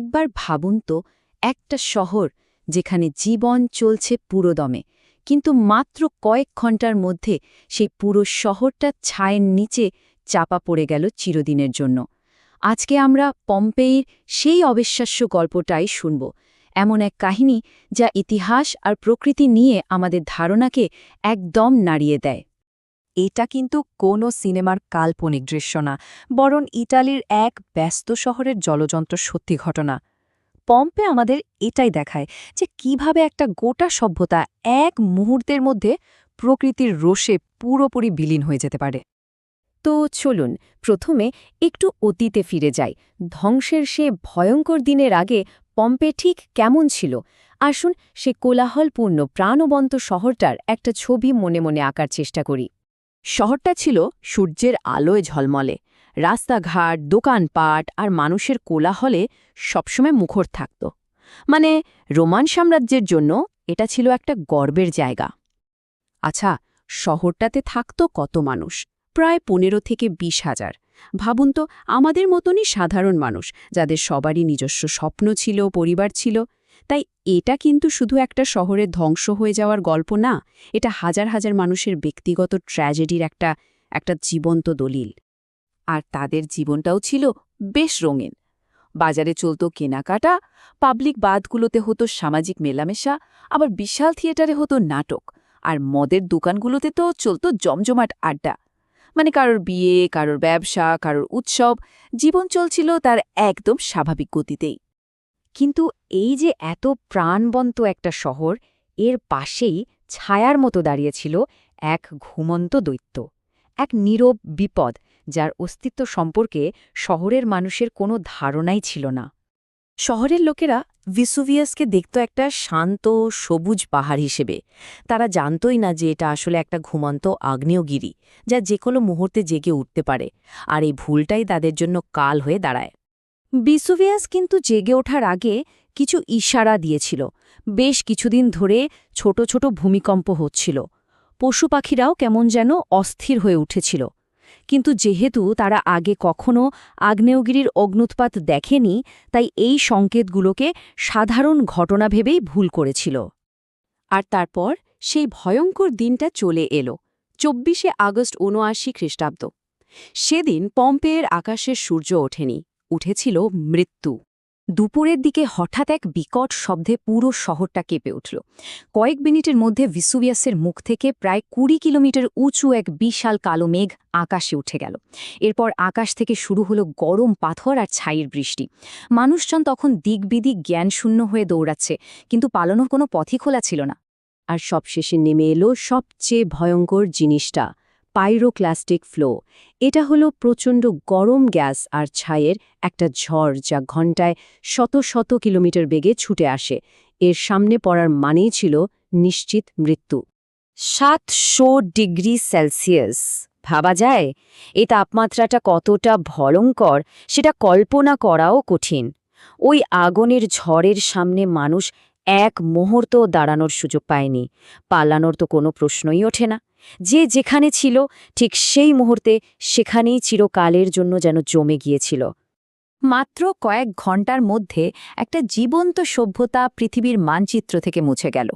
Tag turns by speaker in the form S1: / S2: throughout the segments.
S1: একবার ভাবুন তো, একটা শহর যেখানে জীবন চলছে পুরোদমে, কিন্তু মাত্র কয়েক ঘন্টার মধ্যে সেই পুরো শহরটা ছায়ের নিচে চাপা পড়ে গেল চিরদিনের জন্য। আজকে আমরা পম্পেইর সেই অবিশ্বাস্য গল্পটাই শুনব, এমন এক কাহিনী যা ইতিহাস আর প্রকৃতি নিয়ে আমাদের ধারণাকে একদম নাড়িয়ে দেয়।
S2: এটা কিন্তু কোনো সিনেমার কাল্পনিক দৃশ্য না, বরং ইটালির এক ব্যস্ত শহরের জলযন্ত্র সত্যি ঘটনা। পম্পে আমাদের এটাই দেখায় যে কিভাবে একটা গোটা সভ্যতা এক মুহূর্তের মধ্যে প্রকৃতির রোষে পুরোপুরি বিলীন হয়ে যেতে পারে।
S1: তো চলুন প্রথমে একটু অতীতে ফিরে যাই। ধ্বংসের সে ভয়ঙ্কর দিনের আগে পম্পে ঠিক কেমন ছিল? আসুন সে কোলাহলপূর্ণ প্রাণবন্ত শহরটার একটা ছবি মনে মনে আঁকার চেষ্টা করি।
S2: শহরটা ছিল সূর্যের আলোয় ঝলমলে, রাস্তাঘাট, দোকানপাট আর মানুষের কোলাহলে সবসময় মুখর থাকত। মানে রোমান সাম্রাজ্যের জন্য এটা ছিল একটা গর্বের জায়গা। আচ্ছা, শহরটাতে থাকত কত মানুষ? প্রায় ১৫ থেকে ২০,০০০। ভাবুন তো, আমাদের মতনই সাধারণ মানুষ, যাদের সবারই নিজস্ব স্বপ্ন ছিল, পরিবার ছিল। তাই এটা কিন্তু শুধু একটা শহরের ধ্বংস হয়ে যাওয়ার গল্প না, এটা হাজার হাজার মানুষের ব্যক্তিগত ট্র্যাজেডির একটা জীবন্ত দলিল। আর তাদের জীবনটাও ছিল বেশ রঙিন। বাজারে চলত কেনাকাটা, পাবলিক বাথগুলোতে হতো সামাজিক মেলামেশা, আবার বিশাল থিয়েটারে হতো নাটক, আর মদের দোকানগুলোতে তো চলত জমজমাট আড্ডা। মানে কারোর বিয়ে, কারোর ব্যবসা, কারোর উৎসব, জীবন চলছিল তার একদম স্বাভাবিক গতিতেই।
S1: কিন্তু এই যে এত প্রাণবন্ত একটা শহর, এর পাশেই ছায়ার মতো দাঁড়িয়েছিল এক ঘুমন্ত দৈত্য, এক নীরব বিপদ যার অস্তিত্ব সম্পর্কে শহরের মানুষের কোনো ধারণাই ছিল না।
S2: শহরের লোকেরা ভিসুভিয়াসকে দেখত একটা শান্ত সবুজ পাহাড় হিসেবে। তারা জানতই না যে এটা আসলে একটা ঘুমন্ত আগ্নেয়গিরি, যা যে কোনো মুহূর্তে জেগে উঠতে পারে। আর এই ভুলটাই তাদের জন্য কাল হয়ে দাঁড়ায়।
S1: ভিসুভিয়াস কিন্তু জেগে ওঠার আগে কিছু ইশারা দিয়েছিল। বেশ কিছুদিন ধরে ছোট ছোট ভূমিকম্প হচ্ছিল, পশু পাখিরাও কেমন যেন অস্থির হয়ে উঠেছিল। কিন্তু যেহেতু তারা আগে কখনো আগ্নেয়গিরির অগ্নুৎপাত দেখেনি, তাই এই সংকেতগুলোকে সাধারণ ঘটনা ভেবেই ভুল করেছিল।
S2: আর তারপর সেই ভয়ঙ্কর দিনটা চলে এলো, ২৪শে আগস্ট ৭৯ খ্রিস্টাব্দ। সেদিন পম্পেয়ের আকাশে সূর্য ওঠেনি, উঠেছিল মৃত্যু।
S1: দুপুরের দিকে হঠাৎ এক বিকট শব্দে পুরো শহরটা কেঁপে উঠল। কয়েক মিনিটের মধ্যে ভিসুভিয়াসের মুখ থেকে প্রায় ২০ কিলোমিটার উঁচু এক বিশাল কালো মেঘ আকাশে উঠে গেল। এরপর আকাশ থেকে শুরু হলো গরম পাথর আর ছাইয়ের বৃষ্টি। মানুষজন তখন দিকবিদিক জ্ঞানশূন্য হয়ে দৌড়াচ্ছে, কিন্তু পালানোর কোনো পথই খোলা ছিল না।
S2: আর সবশেষে নেমে এলো সবচেয়ে ভয়ঙ্কর জিনিসটা, পাইরোক্লাস্টিক ফ্লো। এটা হলো প্রচণ্ড গরম গ্যাস আর ছাইয়ের একটা ঝড়, যা ঘণ্টায় শত শত কিলোমিটার বেগে ছুটে আসে। এর সামনে পড়ার মানেই ছিল নিশ্চিত মৃত্যু।
S1: ৭০০ ডিগ্রি সেলসিয়াস, ভাবা যায় এই তাপমাত্রাটা কতটা ভয়ঙ্কর সেটা কল্পনা করাও কঠিন। ওই আগুনের ঝড়ের সামনে মানুষ এক মুহূর্ত দাঁড়ানোর সুযোগ পায়নি। পালানোর তো কোনো প্রশ্নই ওঠে না। যে যেখানে ছিল ঠিক সেই মুহূর্তে সেখানেই চিরকালের জন্য যেন জমে গিয়েছিল। মাত্র কয়েক ঘন্টার মধ্যে একটা জীবন্ত সভ্যতা পৃথিবীর মানচিত্র থেকে মুছে গেল।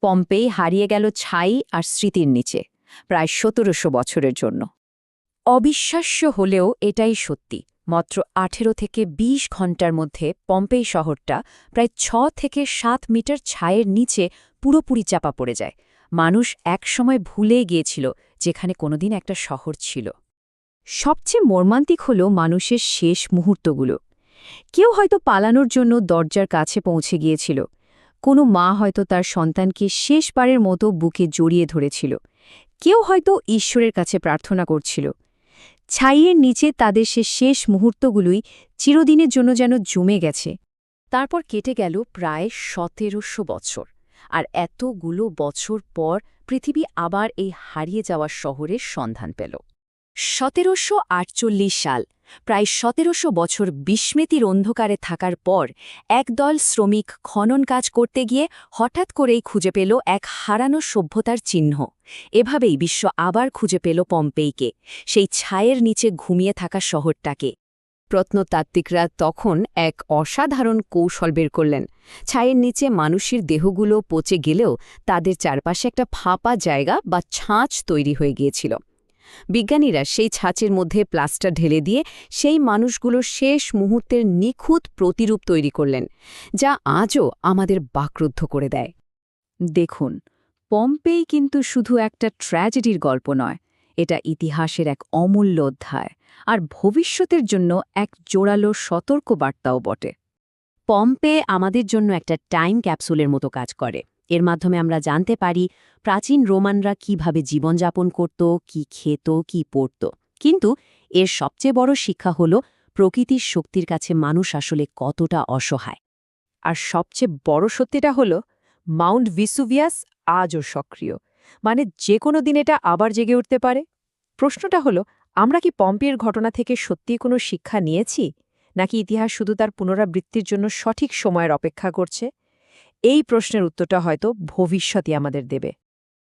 S1: পম্পেই হারিয়ে গেল ছাই আর স্মৃতির নিচে, প্রায় ১৭০০ বছরের জন্য। অবিশ্বাস্য হলেও এটাই সত্যি। মাত্র ১৮ থেকে ২০ ঘণ্টার মধ্যে পম্পেই শহরটা প্রায় ৬ থেকে ৭ মিটার ছায়ের নিচে পুরোপুরি চাপা পড়ে যায়। মানুষ একসময় ভুলে গিয়েছিল যেখানে কোনোদিন একটা শহর ছিল। সবচেয়ে মর্মান্তিক হল মানুষের শেষ মুহূর্তগুলো। কেউ হয়তো পালানোর জন্য দরজার কাছে পৌঁছে গিয়েছিল, কোনো মা হয়তো তার সন্তানকে শেষবারের মতো বুকে জড়িয়ে ধরেছিল, কেউ হয়তো ঈশ্বরের কাছে প্রার্থনা করছিল। ছাইয়ের নিচে তাদের সে শেষ মুহূর্তগুলোই চিরদিনের জন্য যেন জমে গেছে। তারপর কেটে গেল প্রায় ১৭০০ বছর, আর এতগুলো বছর পর পৃথিবী আবার এই হারিয়ে যাওয়া শহরের সন্ধান পেল। ১৭৪৮ সাল, প্রায় ১৭০০ বছর বিস্মৃতির অন্ধকারে থাকার পর একদল শ্রমিক খনন কাজ করতে গিয়ে হঠাৎ করেই খুঁজে পেল এক হারানো সভ্যতার চিহ্ন। এভাবেই বিশ্ব আবার খুঁজে পেল পম্পেইকে, সেই ছায়ের নিচে ঘুমিয়ে থাকা শহরটাকে। প্রত্নতাত্ত্বিকরা তখন এক অসাধারণ কৌশল বের করলেন। ছাইয়ের নিচে মানুষের দেহগুলো পচে গেলেও তাদের চারপাশে একটা ফাঁপা জায়গা বা ছাঁচ তৈরি হয়ে গিয়েছিল। বিজ্ঞানীরা সেই ছাঁচের মধ্যে প্লাস্টার ঢেলে দিয়ে সেই মানুষগুলোর শেষ মুহূর্তের নিখুঁত প্রতিরূপ তৈরি করলেন, যা আজও আমাদের বাকরুদ্ধ করে দেয়। দেখুন, পম্পেই কিন্তু শুধু একটা ট্র্যাজেডির গল্প নয়, এটা ইতিহাসের এক অমূল্য অধ্যায় আর ভবিষ্যতের জন্য এক জোরালো সতর্কবার্তাও বটে। পম্পে আমাদের জন্য একটা টাইম ক্যাপসুলের মতো কাজ করে। এর মাধ্যমে আমরা জানতে পারি প্রাচীন রোমানরা কিভাবে জীবনযাপন করত, কি খেত, কি পড়ত। কিন্তু এর সবচেয়ে বড় শিক্ষা হল প্রকৃতির শক্তির কাছে মানুষ আসলে কতটা অসহায়।
S2: আর সবচেয়ে বড় সত্যিটা হলো মাউন্ট ভিসুভিয়াস আজও সক্রিয়, মানে যে কোনো দিন এটা আবার জেগে উঠতে পারে। প্রশ্নটা হলো, আমরা কি পম্পের ঘটনা থেকে সত্যিই কোনো শিক্ষা নিয়েছি, নাকি ইতিহাস শুধু তার পুনরাবৃত্তির জন্য সঠিক সময়ের অপেক্ষা করছে? এই প্রশ্নের উত্তরটা হয়তো ভবিষ্যতই আমাদের দেবে।